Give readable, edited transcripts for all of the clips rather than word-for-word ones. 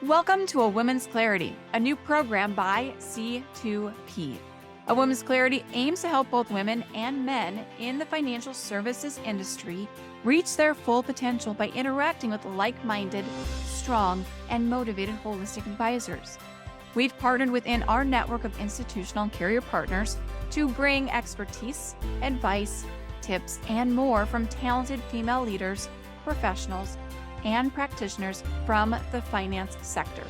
Welcome to A Woman's Clarity, a new program by C2P. A Woman's Clarity aims to help both women and men in the financial services industry reach their full potential by interacting with like-minded, strong, and motivated holistic advisors. We've partnered within our network of institutional and carrier partners to bring expertise, advice, tips, and more from talented female leaders, professionals, and practitioners from the finance sector.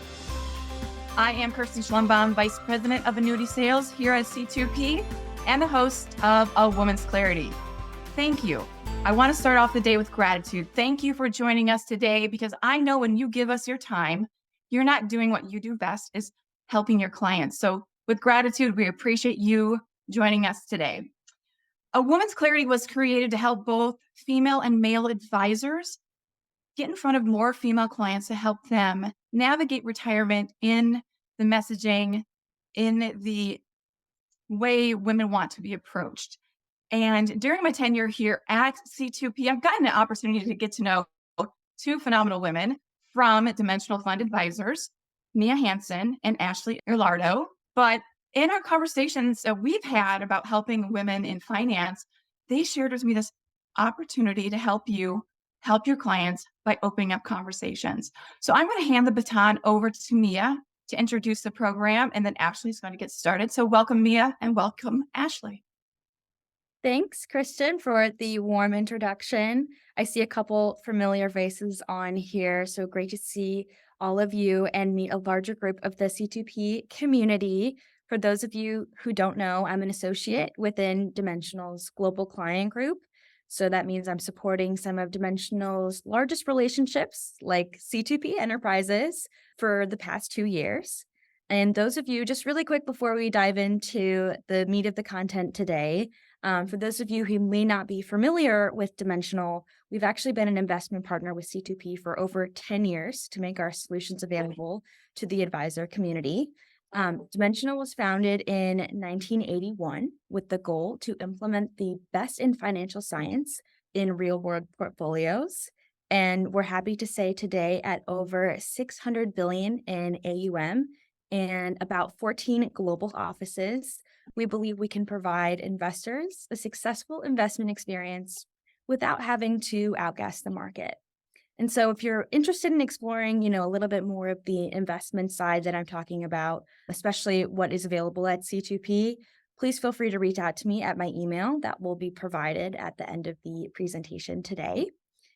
I am Kirsten Schlumbaum, Vice President of Annuity Sales here at C2P and the host of A Woman's Clarity. Thank you. I want to start off the day with gratitude. Thank you for joining us today because I know when you give us your time, you're not doing what you do best, is helping your clients. So with gratitude, we appreciate you joining us today. A Woman's Clarity was created to help both female and male advisors get in front of more female clients to help them navigate retirement in the messaging, in the way women want to be approached. And during my tenure here at C2P, I've gotten an opportunity to get to know two phenomenal women from Dimensional Fund Advisors, Mia Hanson and Ilardo. But in our conversations that we've had about helping women in finance, they shared with me this opportunity to help your clients by opening up conversations. So I'm going to hand the baton over to Mia to introduce the program, and then Ashley's going to get started. So welcome, Mia, and welcome, Ashley. Thanks, Kristen, for the warm introduction. I see a couple familiar faces on here, so great to see all of you and meet a larger group of the C2P community. For those of you who don't know, I'm an associate within Dimensional's global client group. So that means I'm supporting some of Dimensional's largest relationships, like C2P Enterprises, for the past 2 years. And those of you, just really quick before we dive into the meat of the content today, for those of you who may not be familiar with Dimensional, we've actually been an investment partner with C2P for over 10 years to make our solutions available to the advisor community. Dimensional was founded in 1981 with the goal to implement the best in financial science in real-world portfolios. And we're happy to say today at over $600 billion in AUM and about 14 global offices, we believe we can provide investors a successful investment experience without having to outguess the market. And so if you're interested in exploring, a little bit more of the investment side that I'm talking about, especially what is available at C2P, please feel free to reach out to me at my email that will be provided at the end of the presentation today.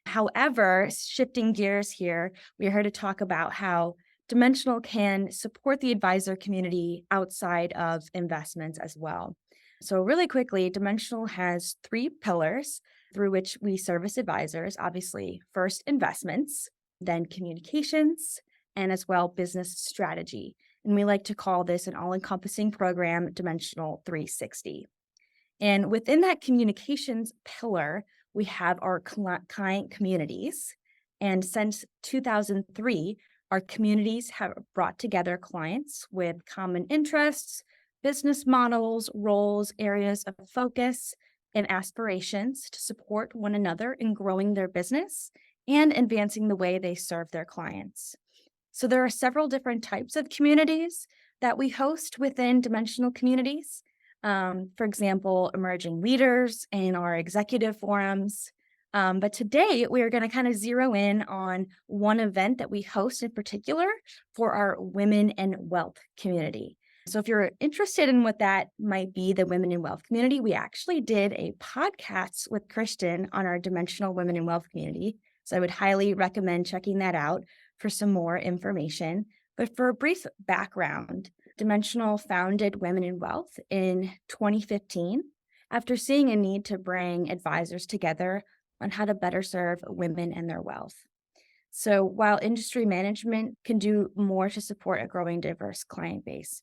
However, shifting gears here, we're here to talk about how Dimensional can support the advisor community outside of investments as well. So really quickly, Dimensional has 3 pillars through which we service advisors. Obviously, first investments, then communications, and as well business strategy. And we like to call this an all-encompassing program, Dimensional 360. And within that communications pillar, we have our client communities. And since 2003, our communities have brought together clients with common interests, business models, roles, areas of focus, and aspirations to support one another in growing their business and advancing the way they serve their clients. So there are several different types of communities that we host within Dimensional communities. For example, emerging leaders in our executive forums. But today we are going to kind of zero in on one event that we host in particular for our Women and Wealth community. So if you're interested in what that might be, the Women in Wealth community, we actually did a podcast with Kristen on our Dimensional Women in Wealth community. So I would highly recommend checking that out for some more information. But for a brief background, Dimensional founded Women in Wealth in 2015 after seeing a need to bring advisors together on how to better serve women and their wealth. So while industry management can do more to support a growing diverse client base,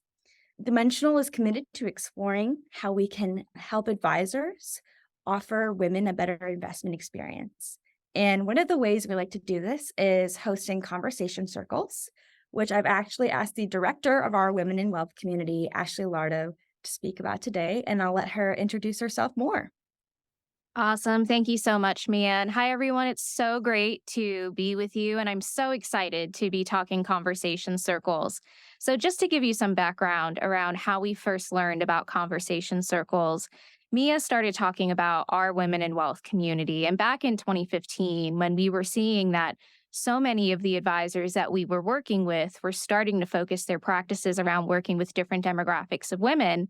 Dimensional is committed to exploring how we can help advisors offer women a better investment experience. And one of the ways we like to do this is hosting conversation circles, which I've actually asked the director of our Women in Wealth community, Ilardo, to speak about today, and I'll let her introduce herself more. Awesome. Thank you so much, Mia. And hi, everyone. It's so great to be with you. And I'm so excited to be talking conversation circles. So, just to give you some background around how we first learned about conversation circles, Mia started talking about our Women in Wealth community. And back in 2015, when we were seeing that so many of the advisors that we were working with were starting to focus their practices around working with different demographics of women,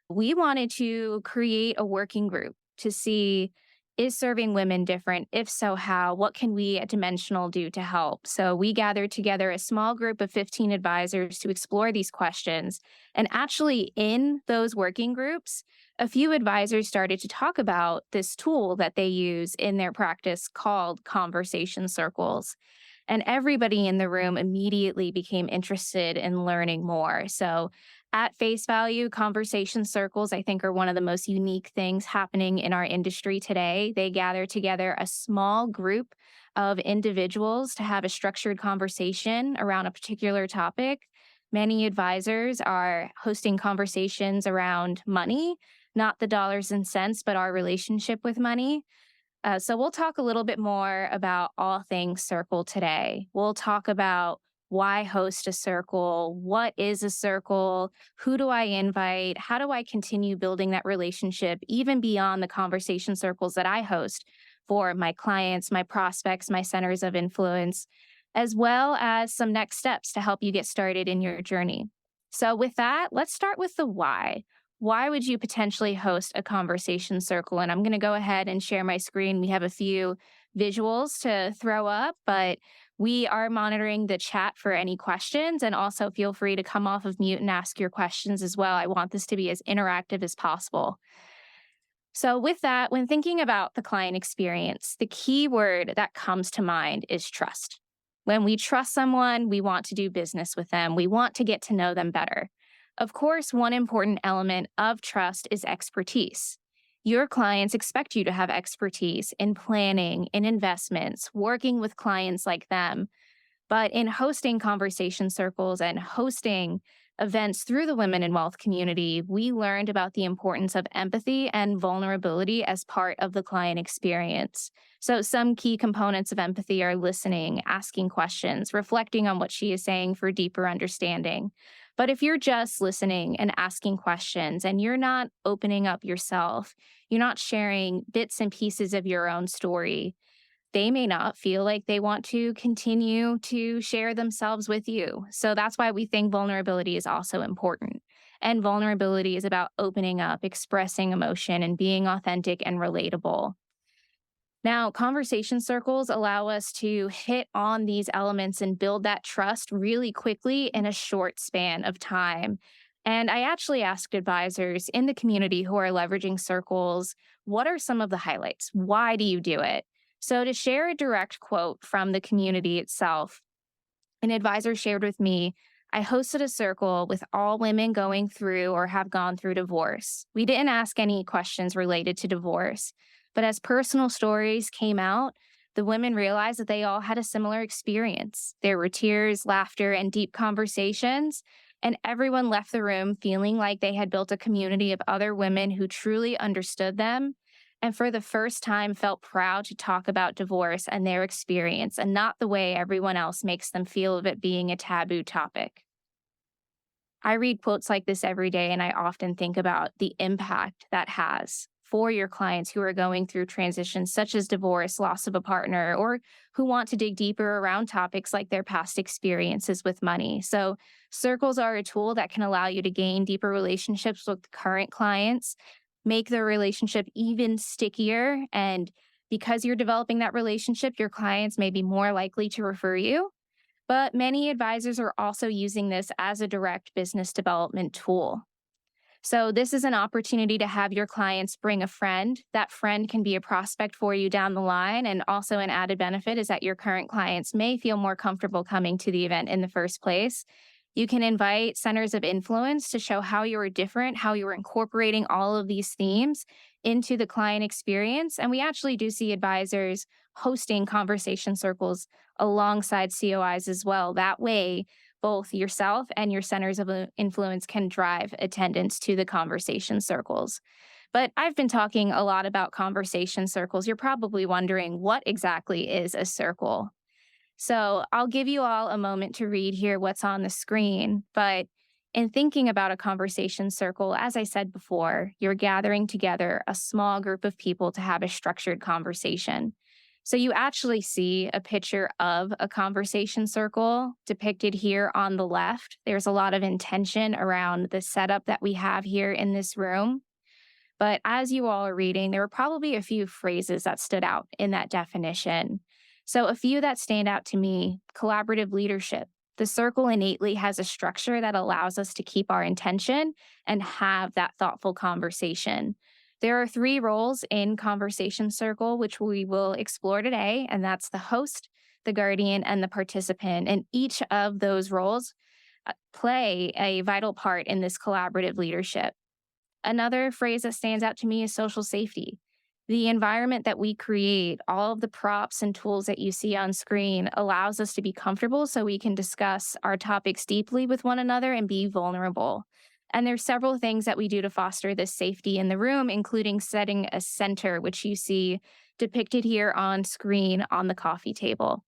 we wanted to create a working group to see, is serving women different? If so, how? What can we at Dimensional do to help? So we gathered together a small group of 15 advisors to explore these questions. And actually, in those working groups, a few advisors started to talk about this tool that they use in their practice called conversation circles. And everybody in the room immediately became interested in learning more. So, at face value, conversation circles, I think, are one of the most unique things happening in our industry today. They gather together a small group of individuals to have a structured conversation around a particular topic. Many advisors are hosting conversations around money, not the dollars and cents, but our relationship with money. So we'll talk a little bit more about all things circle today. We'll talk about why host a circle, what is a circle, who do I invite, how do I continue building that relationship even beyond the conversation circles that I host for my clients, my prospects, my centers of influence, as well as some next steps to help you get started in your journey. So with that, let's start with the why. Why would you potentially host a conversation circle? And I'm going to go ahead and share my screen. We have a few visuals to throw up, but we are monitoring the chat for any questions. And also feel free to come off of mute and ask your questions as well. I want this to be as interactive as possible. So, with that, when thinking about the client experience, the key word that comes to mind is trust. When we trust someone, we want to do business with them, we want to get to know them better. Of course, one important element of trust is expertise. Your clients expect you to have expertise in planning, in investments, working with clients like them. But in hosting conversation circles and hosting events through the Women in Wealth community, we learned about the importance of empathy and vulnerability as part of the client experience. So, some key components of empathy are listening, asking questions, reflecting on what she is saying for deeper understanding. But if you're just listening and asking questions and you're not opening up yourself, you're not sharing bits and pieces of your own story, they may not feel like they want to continue to share themselves with you. So that's why we think vulnerability is also important. And vulnerability is about opening up, expressing emotion, and being authentic and relatable. Now, conversation circles allow us to hit on these elements and build that trust really quickly in a short span of time. And I actually asked advisors in the community who are leveraging circles, what are some of the highlights? Why do you do it? So, to share a direct quote from the community itself, an advisor shared with me, I hosted a circle with all women going through or have gone through divorce. We didn't ask any questions related to divorce, but as personal stories came out, the women realized that they all had a similar experience. There were tears, laughter, and deep conversations, and everyone left the room feeling like they had built a community of other women who truly understood them and for the first time felt proud to talk about divorce and their experience and not the way everyone else makes them feel of it being a taboo topic. I read quotes like this every day, and I often think about the impact that has for your clients who are going through transitions such as divorce, loss of a partner, or who want to dig deeper around topics like their past experiences with money. So, circles are a tool that can allow you to gain deeper relationships with current clients, make the relationship even stickier. And because you're developing that relationship, your clients may be more likely to refer you, but many advisors are also using this as a direct business development tool. So, this is an opportunity to have your clients bring a friend. That friend can be a prospect for you down the line. And also, an added benefit is that your current clients may feel more comfortable coming to the event in the first place. You can invite centers of influence to show how you are different, how you are incorporating all of these themes into the client experience. And we actually do see advisors hosting conversation circles alongside COIs as well. That way, both yourself and your centers of influence can drive attendance to the conversation circles. But I've been talking a lot about conversation circles. You're probably wondering what exactly is a circle. So I'll give you all a moment to read here what's on the screen. But in thinking about a conversation circle, as I said before, you're gathering together a small group of people to have a structured conversation. So you actually see a picture of a conversation circle depicted here on the left. There's a lot of intention around the setup that we have here in this room. But as you all are reading, there were probably a few phrases that stood out in that definition. So, a few that stand out to me: collaborative leadership. The circle innately has a structure that allows us to keep our intention and have that thoughtful conversation. There are three roles in conversation circle, which we will explore today, and that's the host, the guardian, and the participant. And each of those roles play a vital part in this collaborative leadership. Another phrase that stands out to me is social safety. The environment that we create, all of the props and tools that you see on screen, allows us to be comfortable so we can discuss our topics deeply with one another and be vulnerable. And there's several things that we do to foster this safety in the room, including setting a center, which you see depicted here on screen on the coffee table.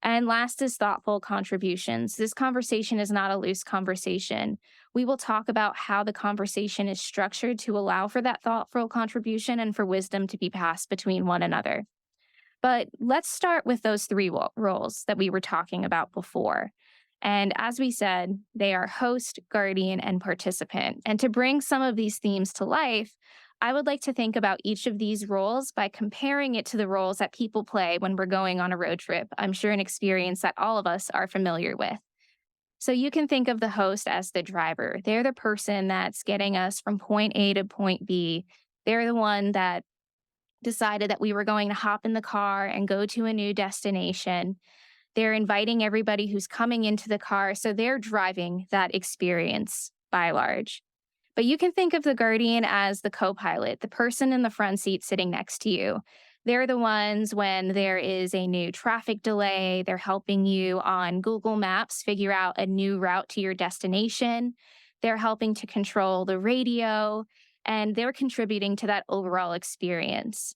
And last is thoughtful contributions. This conversation is not a loose conversation. We will talk about how the conversation is structured to allow for that thoughtful contribution and for wisdom to be passed between one another. But let's start with those three roles that we were talking about before. And as we said, they are host, guardian, and participant. And to bring some of these themes to life, I would like to think about each of these roles by comparing it to the roles that people play when we're going on a road trip. I'm sure an experience that all of us are familiar with. So you can think of the host as the driver. They're the person that's getting us from point A to point B. They're the one that decided that we were going to hop in the car and go to a new destination. They're inviting everybody who's coming into the car. So they're driving that experience by large. But you can think of the guardian as the co pilot, the person in the front seat sitting next to you. They're the ones when there is a new traffic delay, they're helping you on Google Maps figure out a new route to your destination. They're helping to control the radio, and they're contributing to that overall experience.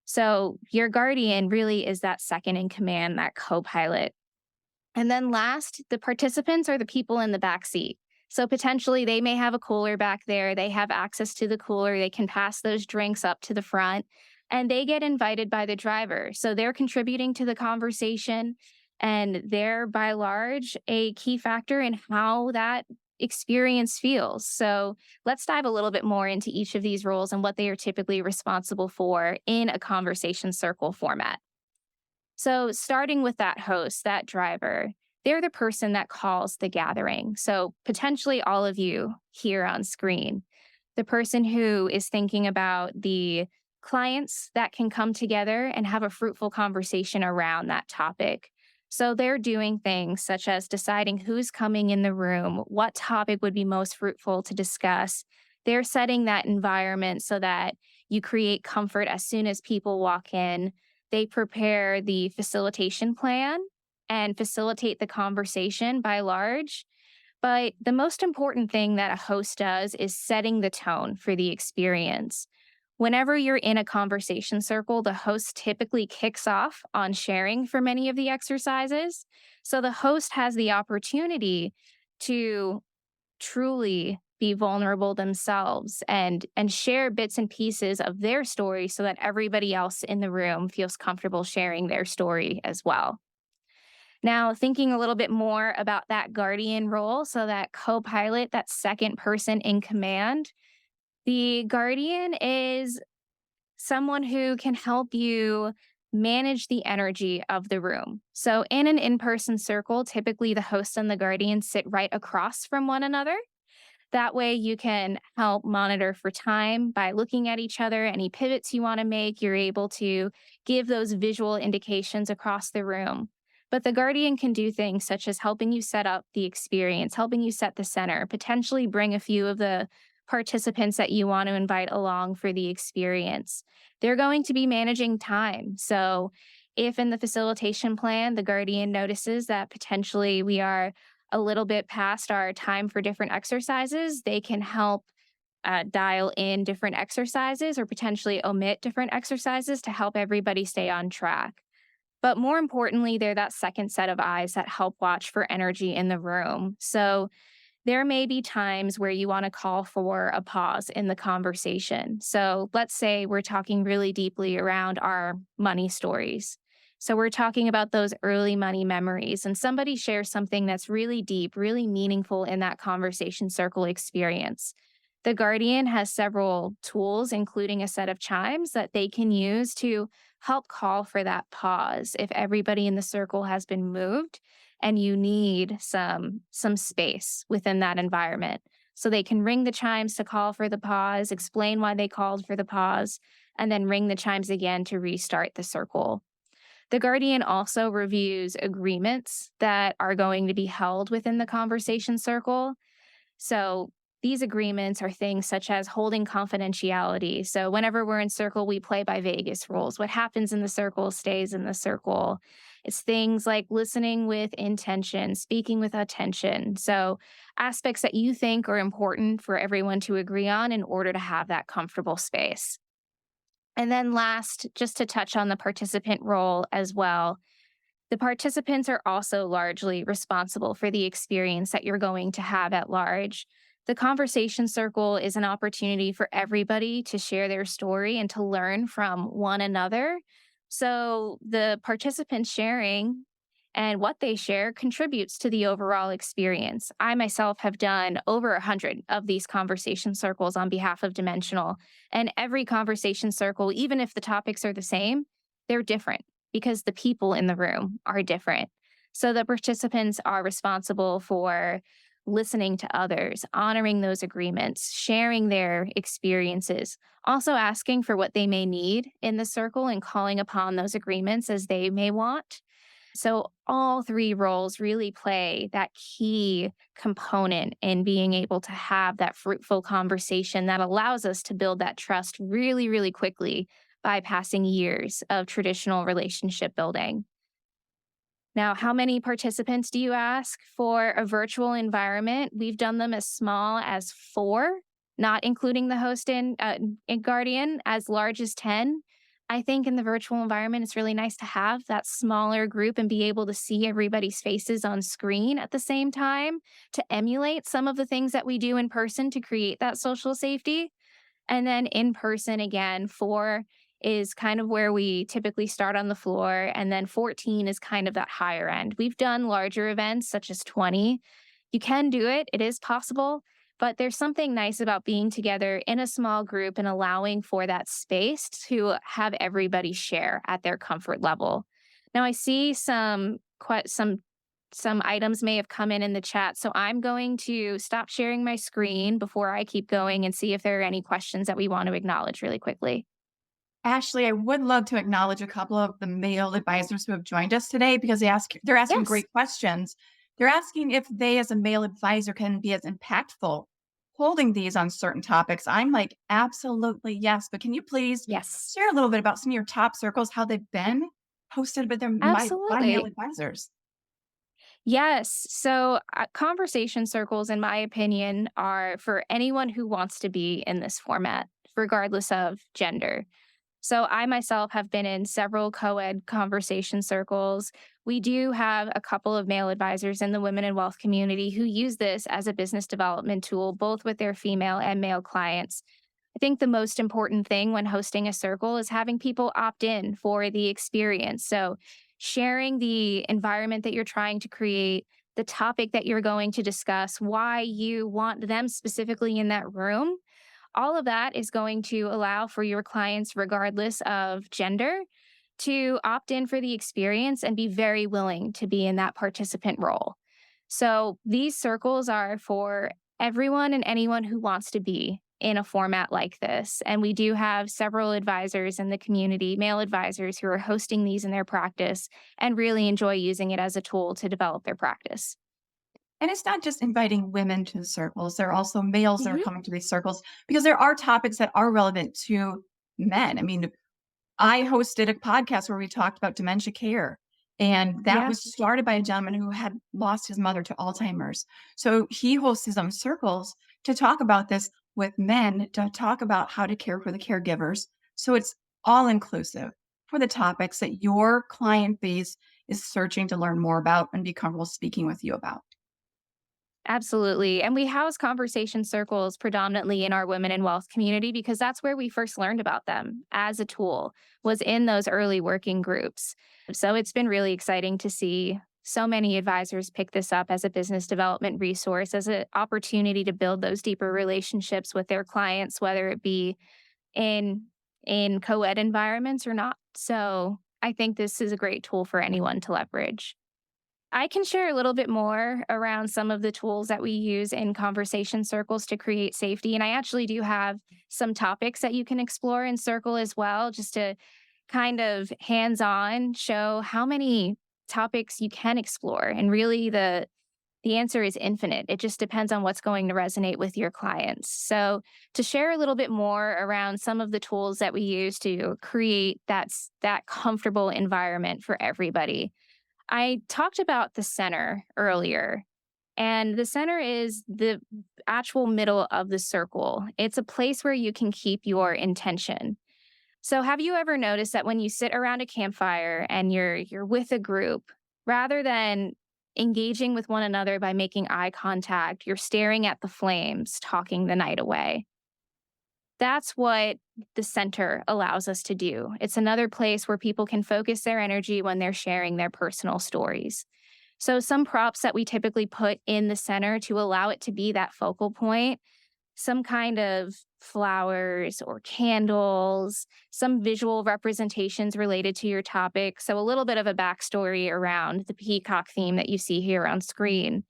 So your guardian really is that second in command, that co pilot. And then last, the participants are the people in the back seat. So potentially they may have a cooler back there. They have access to the cooler. They can pass those drinks up to the front and they get invited by the driver. So they're contributing to the conversation and they're by large a key factor in how that experience feels. So let's dive a little bit more into each of these roles and what they are typically responsible for in a conversation circle format. So, starting with that host, that driver, they're the person that calls the gathering. So, potentially all of you here on screen, the person who is thinking about the clients that can come together and have a fruitful conversation around that topic. So, they're doing things such as deciding who's coming in the room, what topic would be most fruitful to discuss. They're setting that environment so that you create comfort as soon as people walk in. They prepare the facilitation plan and facilitate the conversation by large. But the most important thing that a host does is setting the tone for the experience. Whenever you're in a conversation circle, the host typically kicks off on sharing for many of the exercises. So the host has the opportunity to truly be vulnerable themselves and share bits and pieces of their story so that everybody else in the room feels comfortable sharing their story as well. Now, thinking a little bit more about that guardian role, so that co-pilot, that second person in command, the guardian is someone who can help you manage the energy of the room. So in an in-person circle, typically the host and the guardian sit right across from one another. That way, you can help monitor for time by looking at each other. Any pivots you want to make, you're able to give those visual indications across the room. But the guardian can do things such as helping you set up the experience, helping you set the center, potentially bring a few of the participants that you want to invite along for the experience. They're going to be managing time. So, if in the facilitation plan, the guardian notices that potentially we are a little bit past our time for different exercises, they can help dial in different exercises or potentially omit different exercises to help everybody stay on track. But more importantly, they're that second set of eyes that help watch for energy in the room. So there may be times where you want to call for a pause in the conversation. So let's say we're talking really deeply around our money stories. So we're talking about those early money memories, and somebody shares something that's really deep, really meaningful in that conversation circle experience. The Guardian has several tools, including a set of chimes that they can use to help call for that pause if everybody in the circle has been moved and you need some space within that environment. So they can ring the chimes to call for the pause, explain why they called for the pause, and then ring the chimes again to restart the circle. The Guardian also reviews agreements that are going to be held within the conversation circle. So these agreements are things such as holding confidentiality. So whenever we're in circle, we play by Vegas rules. What happens in the circle stays in the circle. It's things like listening with intention, speaking with attention. So aspects that you think are important for everyone to agree on in order to have that comfortable space. And then last, just to touch on the participant role as well, the participants are also largely responsible for the experience that you're going to have at large. The conversation circle is an opportunity for everybody to share their story and to learn from one another. So the participants sharing and what they share contributes to the overall experience. I myself have done over 100 of these conversation circles on behalf of Dimensional, and every conversation circle, even if the topics are the same, they're different because the people in the room are different. So the participants are responsible for listening to others, honoring those agreements, sharing their experiences, also asking for what they may need in the circle and calling upon those agreements as they may want. So all three roles really play that key component in being able to have that fruitful conversation that allows us to build that trust really, really quickly, bypassing years of traditional relationship building. Now, how many participants do you ask for a virtual environment? We've done them as small as 4, not including the host and guardian, as large as 10. I think in the virtual environment, it's really nice to have that smaller group and be able to see everybody's faces on screen at the same time to emulate some of the things that we do in person to create that social safety. And then in person again, 4 is kind of where we typically start on the floor. And then 14 is kind of that higher end. We've done larger events such as 20. You can do it, it is possible. But there's something nice about being together in a small group and allowing for that space to have everybody share at their comfort level. Now I see some items may have come in the chat. So I'm going to stop sharing my screen before I keep going and see if there are any questions that we want to acknowledge really quickly. Ashley, I would love to acknowledge a couple of the male advisors who have joined us today because they're asking Yes. great questions. They're asking if they, as a male advisor, can be as impactful holding these on certain topics. I'm like, absolutely yes. But can you please Yes. share a little bit about some of your top circles, how they've been hosted by male Absolutely. advisors? Yes. So, conversation circles, in my opinion, are for anyone who wants to be in this format, regardless of gender. So I myself have been in several co-ed conversation circles. We do have a couple of male advisors in the women in wealth community who use this as a business development tool, both with their female and male clients. I think the most important thing when hosting a circle is having people opt in for the experience. So sharing the environment that you're trying to create, the topic that you're going to discuss, why you want them specifically in that room, all of that is going to allow for your clients, regardless of gender, to opt in for the experience and be very willing to be in that participant role. So these circles are for everyone and anyone who wants to be in a format like this. And we do have several advisors in the community, male advisors, who are hosting these in their practice and really enjoy using it as a tool to develop their practice. And it's not just inviting women to the circles. There are also males that are Mhm. coming to these circles because there are topics that are relevant to men. I mean, I hosted a podcast where we talked about dementia care, and that Yeah. was started by a gentleman who had lost his mother to Alzheimer's. So he hosts his own circles to talk about this. with men to talk about how to care for the caregivers. So it's all inclusive for the topics that your client base is searching to learn more about and be comfortable speaking with you about. Absolutely. And we house conversation circles predominantly in our women in wealth community because that's where we first learned about them as a tool, was in those early working groups. So it's been really exciting to see so many advisors pick this up as a business development resource, as an opportunity to build those deeper relationships with their clients, whether it be in co-ed environments or not. So I think this is a great tool for anyone to leverage. I can share a little bit more around some of the tools that we use in conversation circles to create safety. And I actually do have some topics that you can explore in Circle as well, just to kind of hands on show how many topics you can explore. And really, the answer is infinite. It just depends on what's going to resonate with your clients. So, to share a little bit more around some of the tools that we use to create that comfortable environment for everybody, I talked about the center earlier, and the center is the actual middle of the circle. It's a place where you can keep your intention. So have you ever noticed that when you sit around a campfire and you're with a group, rather than engaging with one another by making eye contact, you're staring at the flames, talking the night away? That's what the center allows us to do. It's another place where people can focus their energy when they're sharing their personal stories. So, some props that we typically put in the center to allow it to be that focal point, some kind of flowers or candles, some visual representations related to your topic. So, a little bit of a backstory around the peacock theme that you see here on screen.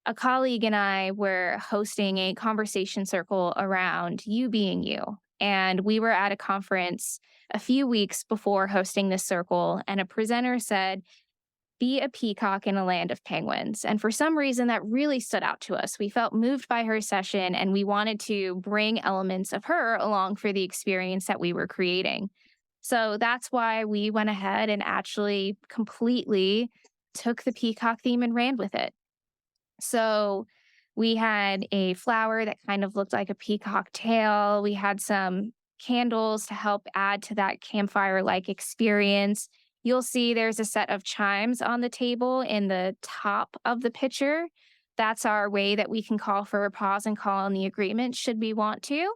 A colleague and I were hosting a conversation circle around you being you. And we were at a conference a few weeks before hosting this circle, and a presenter said, "Be a peacock in a land of penguins." And for some reason, that really stood out to us. We felt moved by her session, and we wanted to bring elements of her along for the experience that we were creating. So that's why we went ahead and actually completely took the peacock theme and ran with it. So we had a flower that kind of looked like a peacock tail. We had some candles to help add to that campfire like experience. You'll see there's a set of chimes on the table in the top of the picture. That's our way that we can call for a pause and call on the agreement should we want to.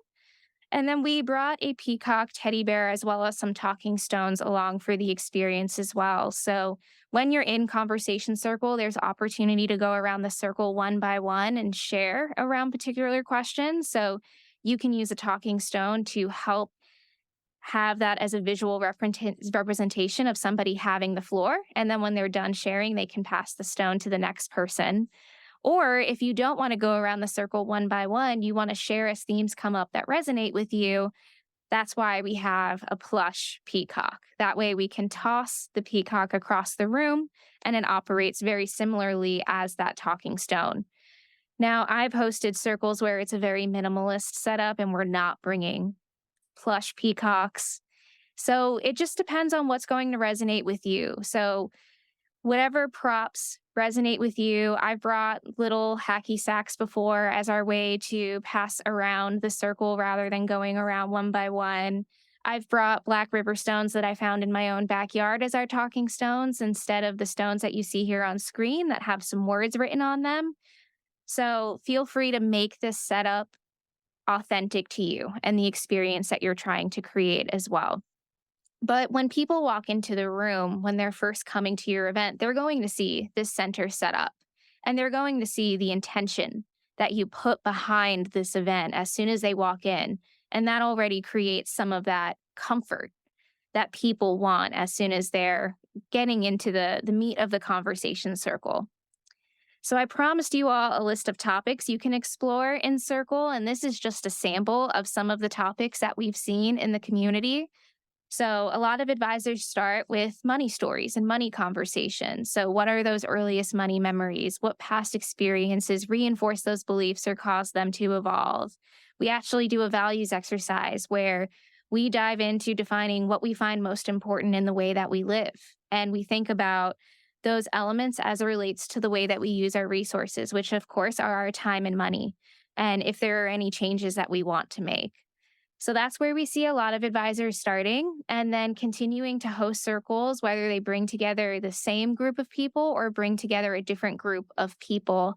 And then we brought a peacock teddy bear as well as some talking stones along for the experience as well. So when you're in conversation circle, there's opportunity to go around the circle one by one and share around particular questions. So you can use a talking stone to help have that as a visual representation of somebody having the floor. And then when they're done sharing, they can pass the stone to the next person. Or if you don't want to go around the circle one by one, you want to share as themes come up that resonate with you. That's why we have a plush peacock. That way we can toss the peacock across the room and it operates very similarly as that talking stone. Now, I've hosted circles where it's a very minimalist setup and we're not bringing plush peacocks. So it just depends on what's going to resonate with you. So whatever props resonate with you. I've brought little hacky sacks before as our way to pass around the circle rather than going around one by one. I've brought black river stones that I found in my own backyard as our talking stones instead of the stones that you see here on screen that have some words written on them. So feel free to make this setup authentic to you and the experience that you're trying to create as well. But when people walk into the room, when they're first coming to your event, they're going to see this center set up and they're going to see the intention that you put behind this event as soon as they walk in. And that already creates some of that comfort that people want as soon as they're getting into the meat of the conversation circle. So I promised you all a list of topics you can explore in Circle, and this is just a sample of some of the topics that we've seen in the community. So, a lot of advisors start with money stories and money conversations. So, what are those earliest money memories? What past experiences reinforce those beliefs or cause them to evolve? We actually do a values exercise where we dive into defining what we find most important in the way that we live. And we think about those elements as it relates to the way that we use our resources, which, of course, are our time and money. and if there are any changes that we want to make. So that's where we see a lot of advisors starting and then continuing to host circles, whether they bring together the same group of people or bring together a different group of people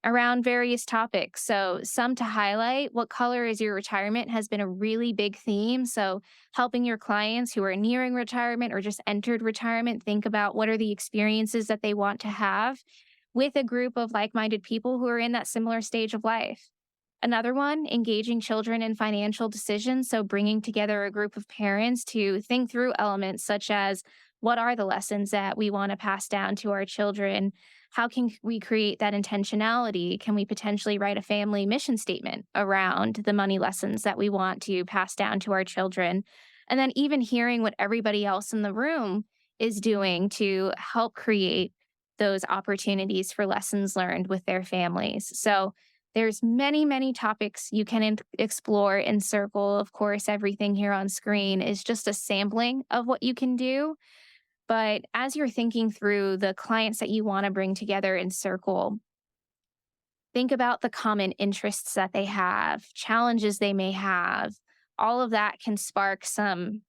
around various topics. So, some to highlight what color is your retirement has been a really big theme. So, helping your clients who are nearing retirement or just entered retirement think about what are the experiences that they want to have with a group of like minded people who are in that similar stage of life. Another one, engaging children in financial decisions. So, bringing together a group of parents to think through elements such as what are the lessons that we want to pass down to our children? How can we create that intentionality? Can we potentially write a family mission statement around the money lessons that we want to pass down to our children? And then, even hearing what everybody else in the room is doing to help create those opportunities for lessons learned with their families. So, there's many topics you can explore in Circle. Of course, everything here on screen is just a sampling of what you can do. But as you're thinking through the clients that you want to bring together in Circle, think about the common interests that they have, challenges they may have. All of that can spark some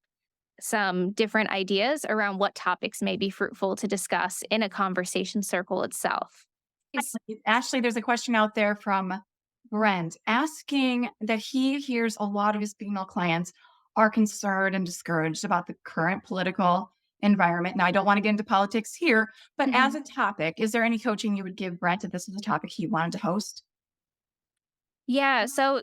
different ideas around what topics may be fruitful to discuss in a conversation circle itself. Ashley, there's a question out there from Brent asking that he hears a lot of his female clients are concerned and discouraged about the current political environment. Now, I don't want to get into politics here, but as a topic, is there any coaching you would give Brent if this was a topic he wanted to host? Yeah, so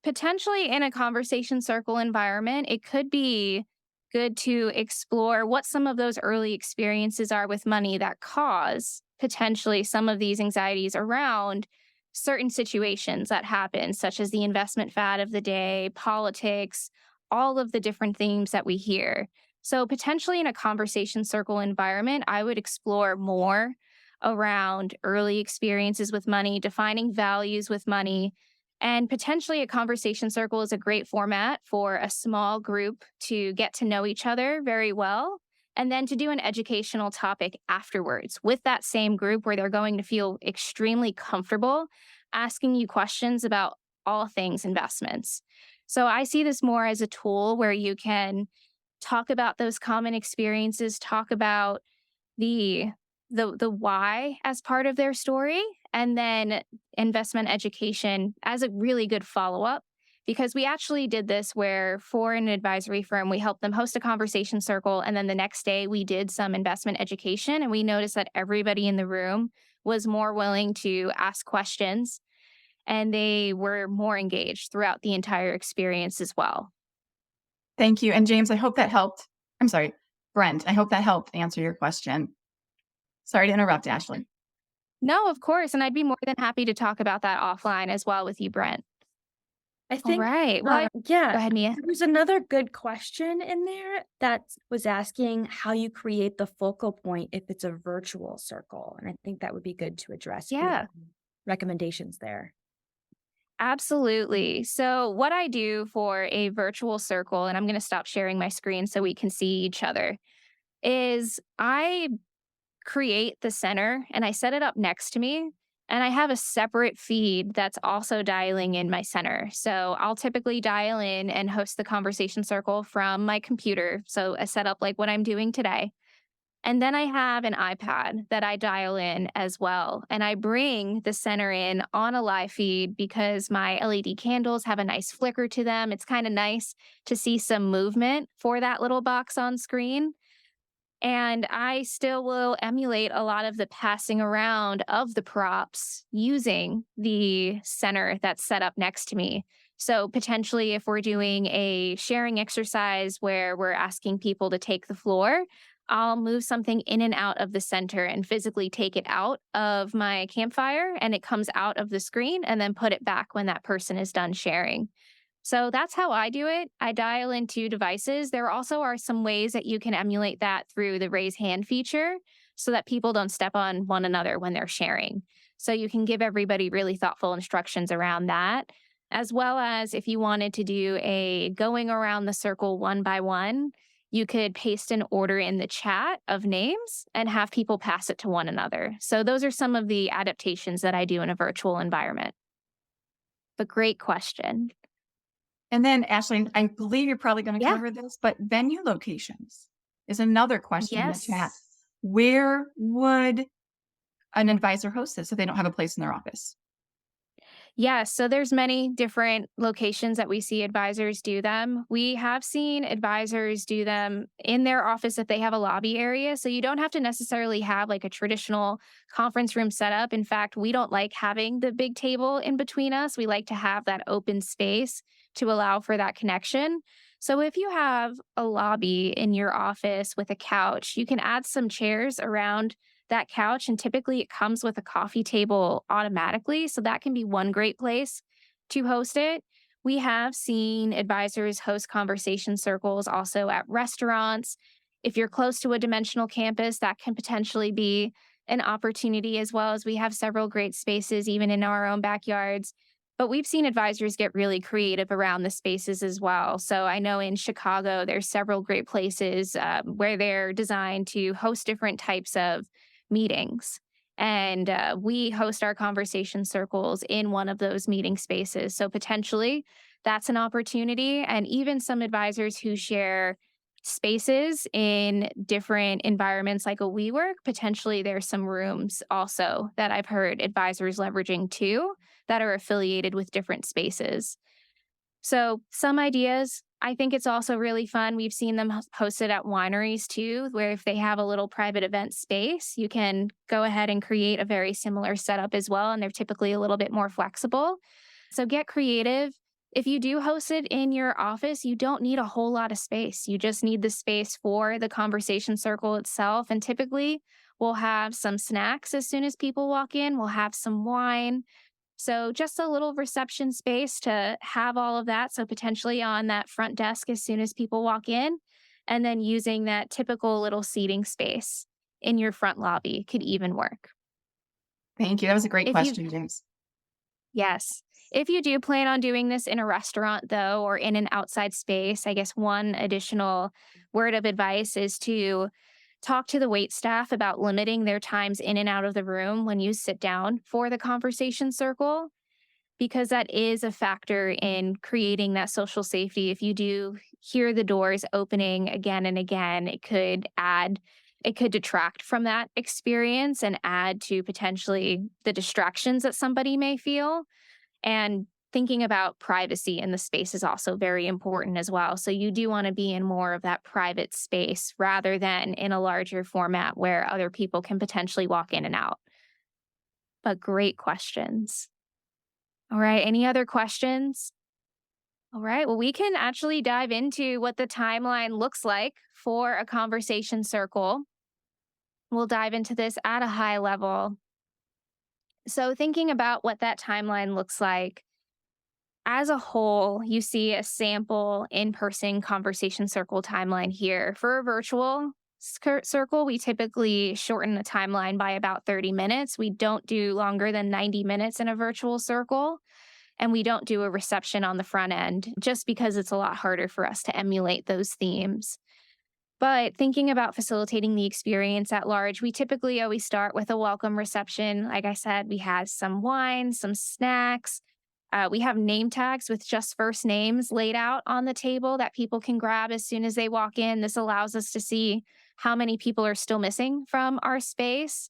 potentially in a conversation circle environment, it could be good to explore what some of those early experiences are with money that cause potentially some of these anxieties around certain situations that happen, such as the investment fad of the day, politics, all of the different themes that we hear. So, potentially in a conversation circle environment, I would explore more around early experiences with money, defining values with money, and potentially a conversation circle is a great format for a small group to get to know each other very well. And then to do an educational topic afterwards with that same group where they're going to feel extremely comfortable asking you questions about all things investments. So I see this more as a tool where you can talk about those common experiences, talk about the the why as part of their story, and then investment education as a really good follow-up, because we actually did this where for an advisory firm we helped them host a conversation circle, and then the next day we did some investment education, and we noticed that everybody in the room was more willing to ask questions and they were more engaged throughout the entire experience as well. Thank you. And James, I hope that helped. I'm sorry, Brent, I hope that helped answer your question. Sorry to interrupt, Ashley. No, of course, and I'd be more than happy to talk about that offline as well with you, Brent. I All think, right. Well, yeah, go ahead, Mia. there was another good question in there that was asking how you create the focal point if it's a virtual circle. And I think that would be good to address if you have Yeah, any recommendations there. absolutely. So, what I do for a virtual circle, and I'm going to stop sharing my screen so we can see each other, is I create the center and I set it up next to me. And I have a separate feed that's also dialing in my center. So I'll typically dial in and host the conversation circle from my computer. So a setup like what I'm doing today. And then I have an iPad that I dial in as well. And I bring the center in on a live feed because my LED candles have a nice flicker to them. It's kind of nice to see some movement for that little box on screen. And I still will emulate a lot of the passing around of the props using the center that's set up next to me. So, potentially, if we're doing a sharing exercise where we're asking people to take the floor, I'll move something in and out of the center and physically take it out of my campfire and it comes out of the screen and then put it back when that person is done sharing. So that's how I do it. I dial in two devices. There also are some ways that you can emulate that through the raise hand feature so that people don't step on one another when they're sharing. So you can give everybody really thoughtful instructions around that, as well as if you wanted to do a going around the circle one by one, you could paste an order in the chat of names and have people pass it to one another. So those are some of the adaptations that I do in a virtual environment. But great question. And then, Ashley, I believe you're probably going to Yeah. cover this, but venue locations is another question in the chat. Yes. Where would an advisor host this if they don't have a place in their office? Yeah, so there's many different locations that we see advisors do them. We have seen advisors do them in their office if they have a lobby area. So you don't have to necessarily have like a traditional conference room setup. In fact, we don't like having the big table in between us. We like to have that open space to allow for that connection. So if you have a lobby in your office with a couch, you can add some chairs around that couch, and typically it comes with a coffee table automatically. So that can be one great place to host it. We have seen advisors host conversation circles also at restaurants. If you're close to a dimensional campus, that can potentially be an opportunity, as well as we have several great spaces even in our own backyards. But we've seen advisors get really creative around the spaces as well. So I know in Chicago, there's several great places where they're designed to host different types of meetings. And we host our conversation circles in one of those meeting spaces. So potentially that's an opportunity. And even some advisors who share spaces in different environments like a WeWork, potentially there's some rooms also that I've heard advisors leveraging too that are affiliated with different spaces. So, some ideas. I think it's also really fun. We've seen them hosted at wineries too, where if they have a little private event space, you can go ahead and create a very similar setup as well. And they're typically a little bit more flexible. So, get creative. If you do host it in your office, you don't need a whole lot of space. You just need the space for the conversation circle itself. And typically, we'll have some snacks as soon as people walk in, we'll have some wine, so just a little reception space to have all of that. So potentially on that front desk as soon as people walk in, and then using that typical little seating space in your front lobby could even work. Thank you. That was a great If you, question, James. yes, if you do plan on doing this in a restaurant though, or in an outside space, I guess one additional word of advice is to talk to the wait staff about limiting their times in and out of the room when you sit down for the conversation circle, because that is a factor in creating that social safety. If you do hear the doors opening again and again, it could detract from that experience and add to potentially the distractions that somebody may feel. And thinking about privacy in the space is also very important as well. So you do want to be in more of that private space rather than in a larger format where other people can potentially walk in and out. But great questions. All right. Any other questions? All right. Well, we can actually dive into what the timeline looks like for a conversation circle. We'll dive into this at a high level. So, thinking about what that timeline looks like, as a whole, you see a sample in person conversation circle timeline here. For a virtual circle, we typically shorten the timeline by about 30 minutes. We don't do longer than 90 minutes in a virtual circle. And we don't do a reception on the front end just because it's a lot harder for us to emulate those themes. But thinking about facilitating the experience at large, we typically always start with a welcome reception. Like I said, we have some wine, some snacks. We have name tags with just first names laid out on the table that people can grab as soon as they walk in. This allows us to see how many people are still missing from our space.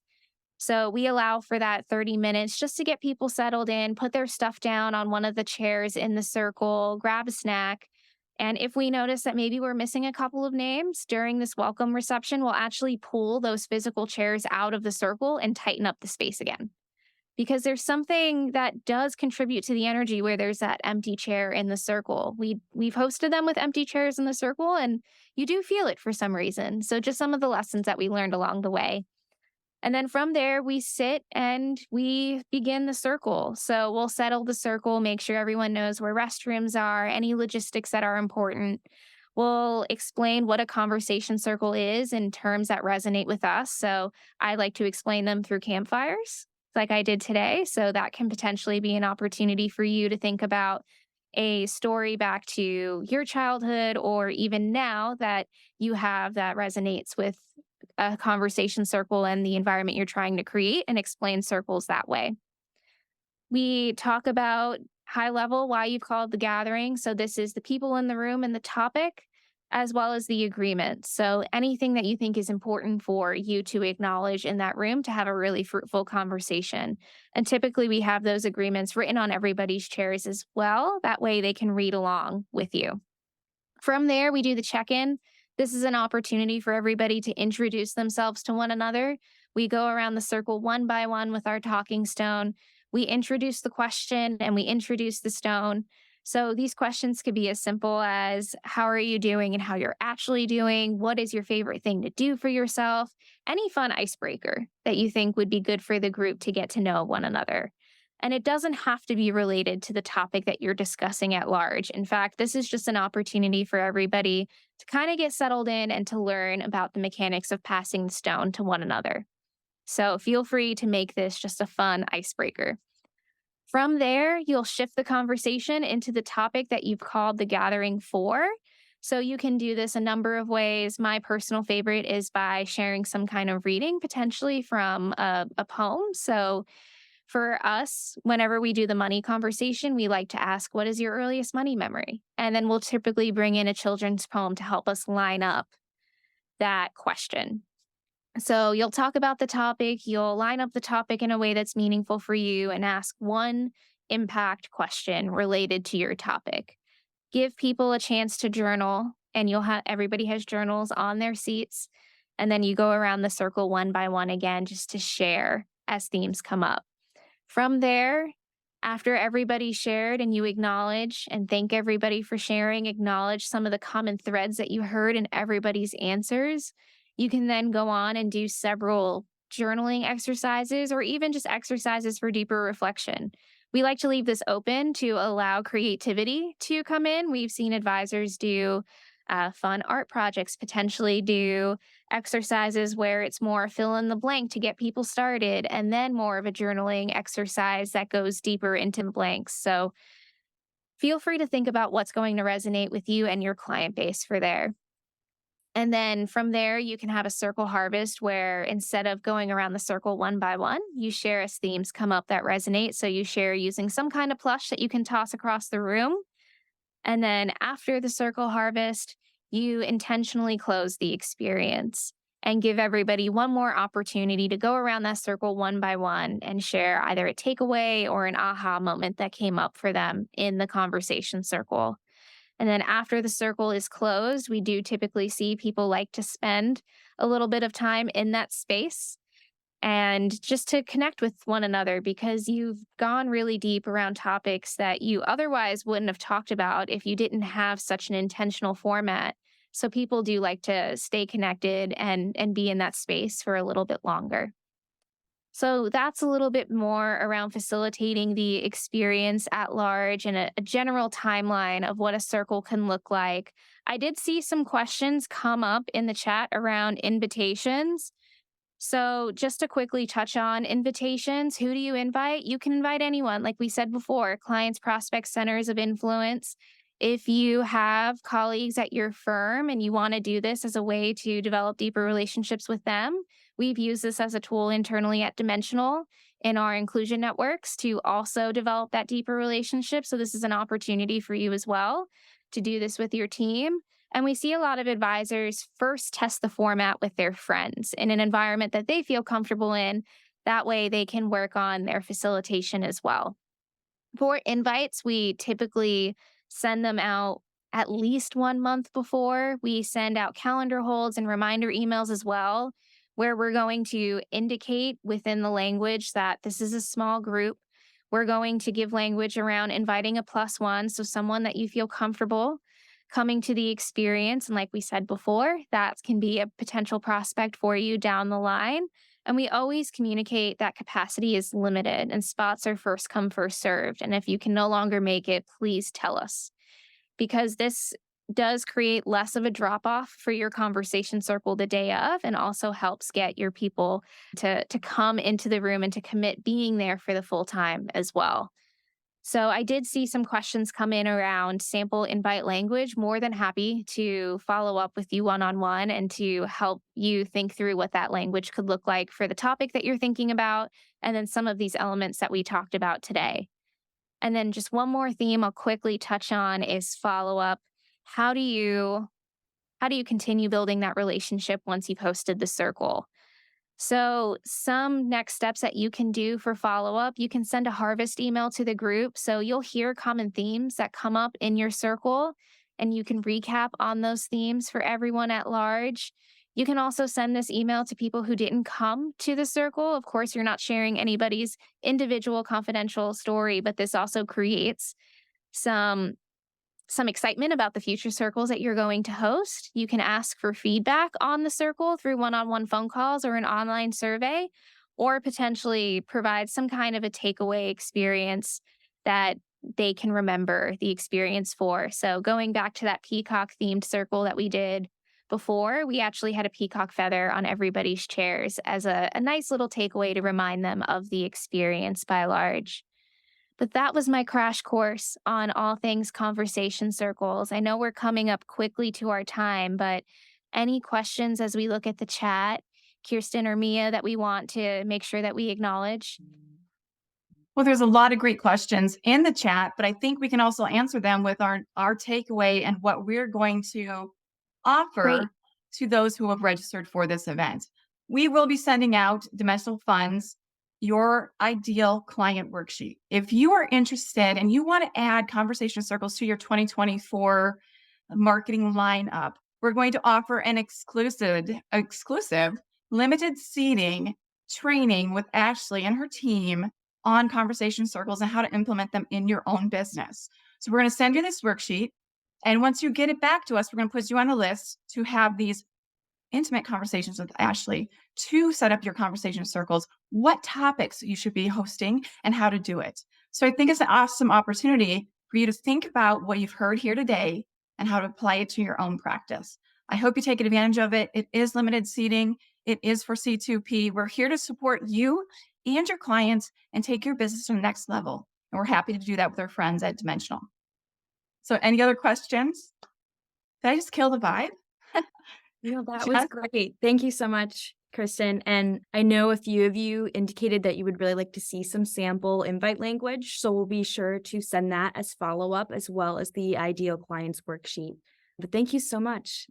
So we allow for that 30 minutes just to get people settled in, put their stuff down on one of the chairs in the circle, grab a snack. And if we notice that maybe we're missing a couple of names during this welcome reception, we'll actually pull those physical chairs out of the circle and tighten up the space again. Because there's something that does contribute to the energy where there's that empty chair in the circle. We've hosted them with empty chairs in the circle, and you do feel it for some reason. So just some of the lessons that we learned along the way. And then from there, we sit and we begin the circle. So we'll settle the circle, make sure everyone knows where restrooms are, any logistics that are important. We'll explain what a conversation circle is in terms that resonate with us. So I like to explain them through campfires, like I did today. So that can potentially be an opportunity for you to think about a story back to your childhood or even now that you have that resonates with a conversation circle and the environment you're trying to create, and explain circles that way. We talk about high level why you've called the gathering. So this is the people in the room and the topic, as well as the agreement. So anything that you think is important for you to acknowledge in that room to have a really fruitful conversation. And typically we have those agreements written on everybody's chairs as well. That way they can read along with you. From there, we do the check in. This is an opportunity for everybody to introduce themselves to one another. We go around the circle one by one with our talking stone. We introduce the question and we introduce the stone. So these questions could be as simple as how are you doing and how you're actually doing? What is your favorite thing to do for yourself? Any fun icebreaker that you think would be good for the group to get to know one another. And it doesn't have to be related to the topic that you're discussing at large. In fact, this is just an opportunity for everybody to kind of get settled in and to learn about the mechanics of passing the stone to one another. So feel free to make this just a fun icebreaker. From there, you'll shift the conversation into the topic that you've called the gathering for. So you can do this a number of ways. My personal favorite is by sharing some kind of reading, potentially from a poem. So for us, whenever we do the money conversation, we like to ask, what is your earliest money memory? And then we'll typically bring in a children's poem to help us line up that question. So you'll talk about the topic, you'll line up the topic in a way that's meaningful for you and ask one impact question related to your topic. Give people a chance to journal, and you'll have everybody has journals on their seats. And then you go around the circle one by one again just to share as themes come up. From there, after everybody shared and you acknowledge and thank everybody for sharing, acknowledge some of the common threads that you heard in everybody's answers, you can then go on and do several journaling exercises or even just exercises for deeper reflection. We like to leave this open to allow creativity to come in. We've seen advisors do fun art projects, potentially do exercises where it's more fill in the blank to get people started, and then more of a journaling exercise that goes deeper into the blanks. So feel free to think about what's going to resonate with you and your client base for there. And then from there, you can have a circle harvest where instead of going around the circle one by one, you share as themes come up that resonate. So you share using some kind of plush that you can toss across the room. And then after the circle harvest, you intentionally close the experience and give everybody one more opportunity to go around that circle one by one and share either a takeaway or an aha moment that came up for them in the conversation circle. And then after the circle is closed, we do typically see people like to spend a little bit of time in that space and just to connect with one another because you've gone really deep around topics that you otherwise wouldn't have talked about if you didn't have such an intentional format. So people do like to stay connected and be in that space for a little bit longer. So that's a little bit more around facilitating the experience at large and a general timeline of what a circle can look like. I did see some questions come up in the chat around invitations. So, just to quickly touch on invitations, who do you invite? You can invite anyone, like we said before, clients, prospects, centers of influence. If you have colleagues at your firm and you want to do this as a way to develop deeper relationships with them, we've used this as a tool internally at Dimensional in our inclusion networks to also develop that deeper relationship. So, this is an opportunity for you as well to do this with your team. And we see a lot of advisors first test the format with their friends in an environment that they feel comfortable in. That way they can work on their facilitation as well. For invites, we typically send them out at least 1 month before. We send out calendar holds and reminder emails as well, where we're going to indicate within the language that this is a small group. We're going to give language around inviting a +1, so someone that you feel comfortable coming to the experience. And like we said before, that can be a potential prospect for you down the line. And we always communicate that capacity is limited and spots are first come, first served. And if you can no longer make it, please tell us. Because this does create less of a drop off for your conversation circle the day of and also helps get your people to come into the room and to commit being there for the full time as well. So I did see some questions come in around sample invite language. More than happy to follow up with you one-on-one and to help you think through what that language could look like for the topic that you're thinking about, and then some of these elements that we talked about today. And then just one more theme I'll quickly touch on is follow up. How do you continue building that relationship once you've hosted the circle? So, some next steps that you can do for follow up, you can send a harvest email to the group. So, you'll hear common themes that come up in your circle, and you can recap on those themes for everyone at large. You can also send this email to people who didn't come to the circle. Of course, you're not sharing anybody's individual confidential story, but this also creates some excitement about the future circles that you're going to host. You can ask for feedback on the circle through one-on-one phone calls or an online survey, or potentially provide some kind of a takeaway experience that they can remember the experience for. So going back to that peacock themed circle that we did before, we actually had a peacock feather on everybody's chairs as a nice little takeaway to remind them of the experience by large. But that was my crash course on all things conversation circles. I know we're coming up quickly to our time, but any questions as we look at the chat, Kirsten or Mia, that we want to make sure that we acknowledge? Well, there's a lot of great questions in the chat, but I think we can also answer them with our takeaway and what we're going to offer Great. to those who have registered for this event. We will be sending out Dimensional Funds your ideal client worksheet. If you are interested and you want to add conversation circles to your 2024 marketing lineup, we're going to offer an exclusive limited seating training with Ashley and her team on conversation circles and how to implement them in your own business. So we're going to send you this worksheet. And once you get it back to us, we're going to put you on a list to have these intimate conversations with Ashley to set up your conversation circles, what topics you should be hosting, and how to do it. So I think it's an awesome opportunity for you to think about what you've heard here today and how to apply it to your own practice. I hope you take advantage of it. It is limited seating. It is for C2P. We're here to support you and your clients and take your business to the next level. And we're happy to do that with our friends at Dimensional. So any other questions? Did I just kill the vibe? No, that was great. Thank you so much, Kristen. And I know a few of you indicated that you would really like to see some sample invite language. So we'll be sure to send that as follow-up, as well as the ideal clients worksheet. But thank you so much.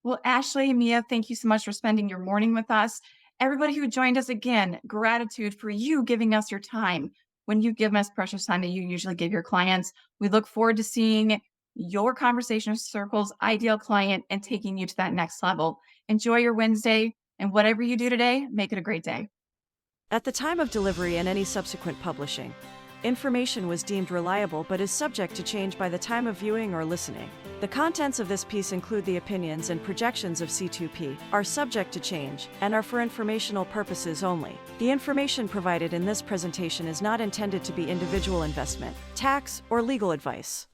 Well, Ashley and Mia, thank you so much for spending your morning with us. Everybody who joined us, again, gratitude for you giving us your time. When you give us precious time that you usually give your clients, we look forward to seeing your conversation circles ideal client and taking you to that next level. Enjoy your Wednesday, and whatever you do today, make it a great day. At the time of delivery and any subsequent publishing, information was deemed reliable but is subject to change by the time of viewing or listening. The contents of this piece include the opinions and projections of C2P, are subject to change, and are for informational purposes only. The information provided in this presentation is not intended to be individual investment, tax, or legal advice.